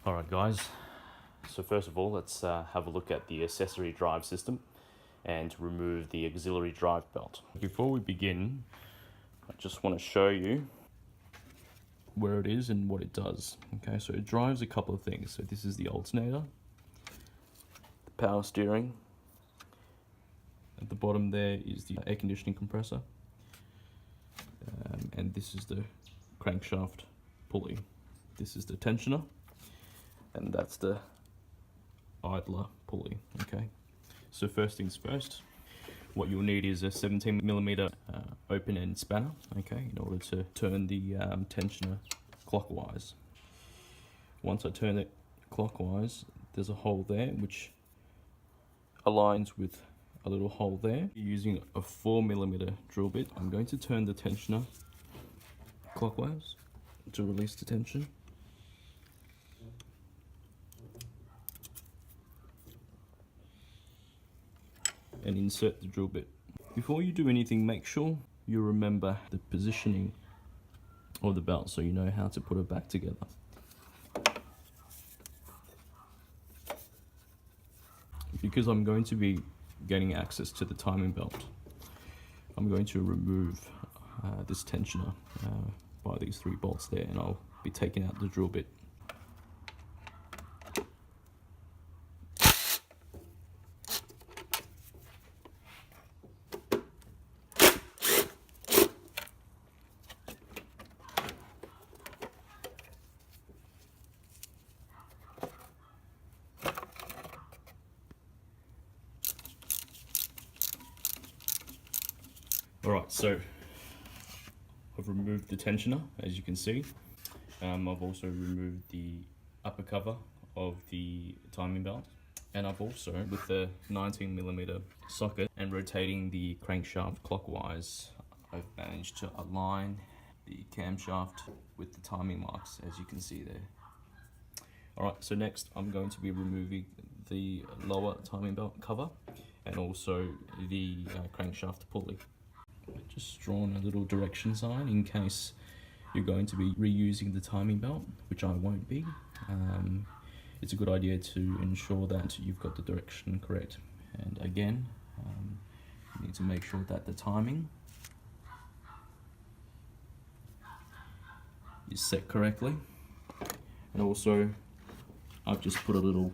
Alright guys, so first of all let's have a look at the accessory drive system and remove the auxiliary drive belt. Before we begin, I just want to show you where it is and what it does. Okay, so it drives a couple of things. So this is the alternator, the power steering, at the bottom there is the air conditioning compressor, and this is the crankshaft pulley. This is the tensioner, and that's the idler pulley. Okay, so first things first, what you'll need is a 17mm open end spanner, okay, in order to turn the tensioner clockwise. Once I turn it clockwise, there's a hole there which aligns with a little hole there. Using a 4mm drill bit, I'm going to turn the tensioner clockwise to release the tension. And insert the drill bit. Before you do anything, make sure you remember the positioning of the belt so you know how to put it back together. Because I'm going to be getting access to the timing belt, I'm going to remove this tensioner by these 3 bolts there, and I'll be taking out the drill bit. Alright, so I've removed the tensioner, as you can see. I've also removed the upper cover of the timing belt, and I've also, with the 19mm socket and rotating the crankshaft clockwise, I've managed to align the camshaft with the timing marks, as you can see there. Alright, so next I'm going to be removing the lower timing belt cover and also the crankshaft pulley. Just drawn a little direction sign in case you're going to be reusing the timing belt, which I won't be. It's a good idea to ensure that you've got the direction correct. And again, you need to make sure that the timing is set correctly. And also, I've just put a little,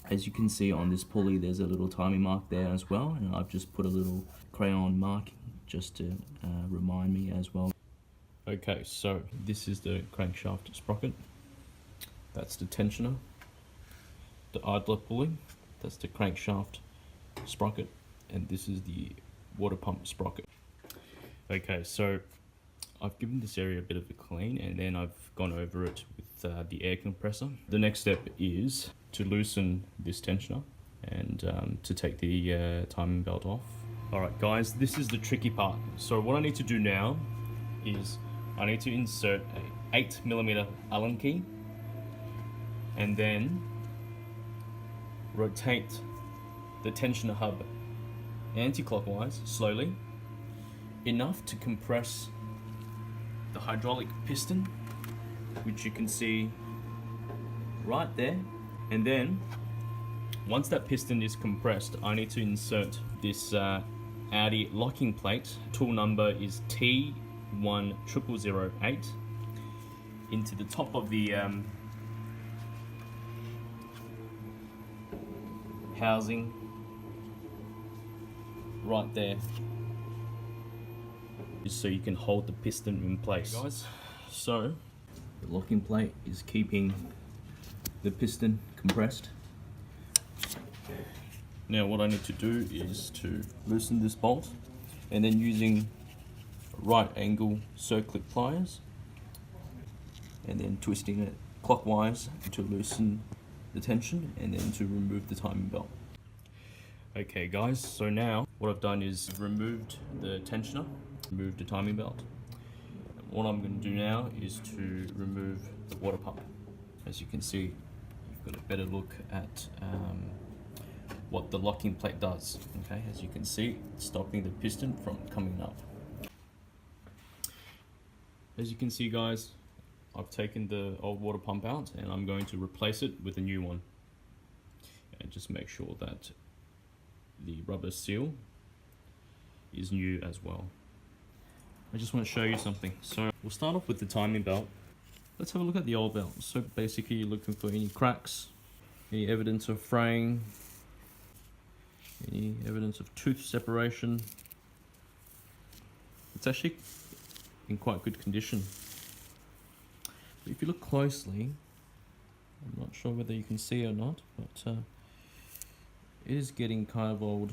as you can see on this pulley, there's a little timing mark there as well, and I've just put a little crayon marking just to remind me as well. Okay, so this is the crankshaft sprocket, that's the tensioner, the idler pulley, that's the crankshaft sprocket, and this is the water pump sprocket. Okay, so I've given this area a bit of a clean, and then I've gone over it with the air compressor. The next step is to loosen this tensioner and to take the timing belt off. Alright guys, this is the tricky part. So what I need to do now is I need to insert a 8mm Allen key and then rotate the tensioner hub anti-clockwise slowly, enough to compress the hydraulic piston, which you can see right there. And then once that piston is compressed, I need to insert this Audi locking plate. Tool number is T10008 into the top of the housing right there, just so you can hold the piston in place. Okay, guys, so the locking plate is keeping the piston compressed. Now what I need to do is to loosen this bolt, and then using right angle circlip pliers and then twisting it clockwise to loosen the tension and then to remove the timing belt. Okay guys, so now what I've done is removed the tensioner, removed the timing belt. What I'm going to do now is to remove the water pump. As you can see, you've got a better look at what the locking plate does. Okay, as you can see, it's stopping the piston from coming up. As you can see guys, I've taken the old water pump out and I'm going to replace it with a new one. And just make sure that the rubber seal is new as well. I just want to show you something. So we'll start off with the timing belt. Let's have a look at the old belt. So basically you're looking for any cracks, any evidence of fraying, any evidence of tooth separation. It's actually in quite good condition. But if you look closely, I'm not sure whether you can see or not, but it is getting kind of old.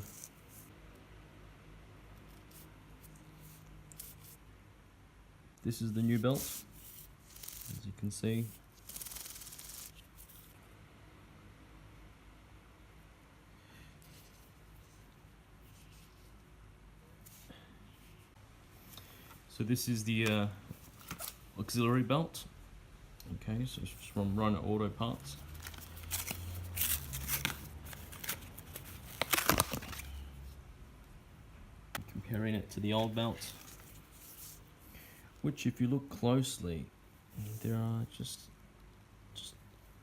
This is the new belt, as you can see. So this is the auxiliary belt. Okay, so it's from Rhino Auto Parts. Comparing it to the old belt, which if you look closely, there are just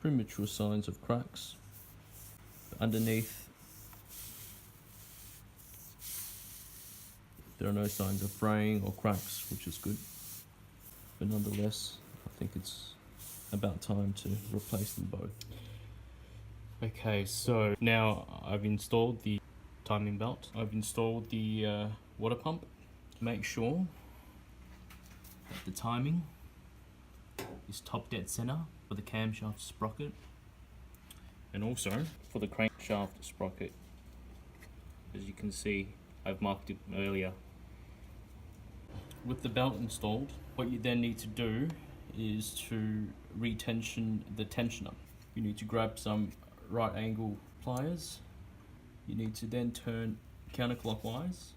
premature signs of cracks. But underneath, there are no signs of fraying or cracks, which is good. But nonetheless, I think it's about time to replace them both. Okay, so now I've installed the timing belt. I've installed the water pump. Make sure that the timing is top dead center for the camshaft sprocket, and also for the crankshaft sprocket. As you can see, I've marked it earlier. With the belt installed, what you then need to do is to retension the tensioner. You need to grab some right angle pliers. You need to then turn counterclockwise.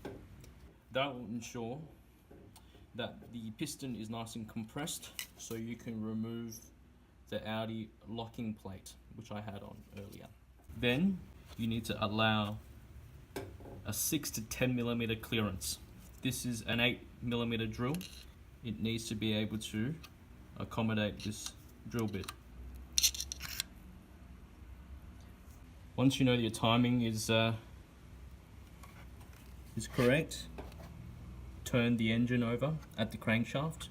That will ensure that the piston is nice and compressed, so you can remove the Audi locking plate, which I had on earlier. Then you need to allow a 6 to 10 millimeter clearance. This is an 8 millimeter drill. It needs to be able to accommodate this drill bit. Once you know your timing is correct, turn the engine over at the crankshaft,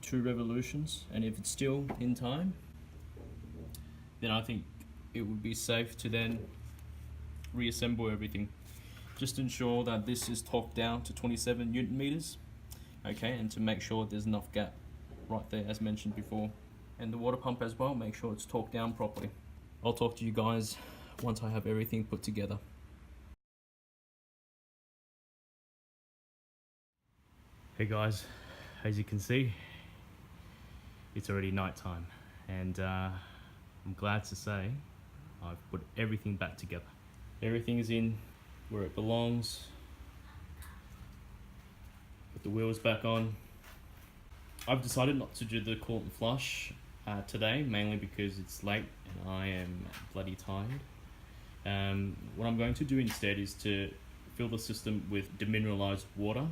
2 revolutions, and if it's still in time, then I think it would be safe to then reassemble everything. Just ensure that this is torqued down to 27 Newton meters, okay, and to make sure there's enough gap right there as mentioned before. And the water pump as well, make sure it's torqued down properly. I'll talk to you guys once I have everything put together. Hey guys, as you can see, it's already night time, and I'm glad to say I've put everything back together. Everything is in where it belongs. Put the wheels back on. I've decided not to do the coolant flush today, mainly because it's late and I am bloody tired. What I'm going to do instead is to fill the system with demineralized water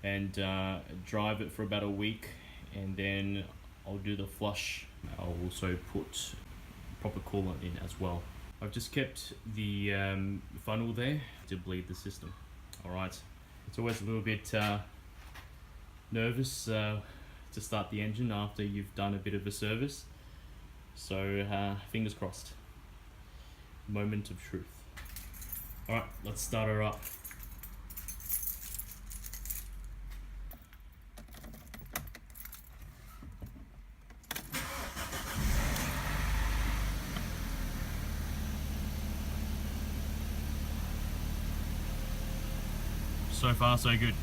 and drive it for about a week, and then I'll do the flush. I'll also put proper coolant in as well. I've just kept the funnel there to bleed the system. Alright, it's always a little bit nervous to start the engine after you've done a bit of a service, so fingers crossed. Moment of truth. Alright, let's start her up. So far, so good.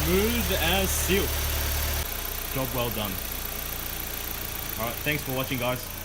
Smooth as silk. Job well done. Alright, thanks for watching guys.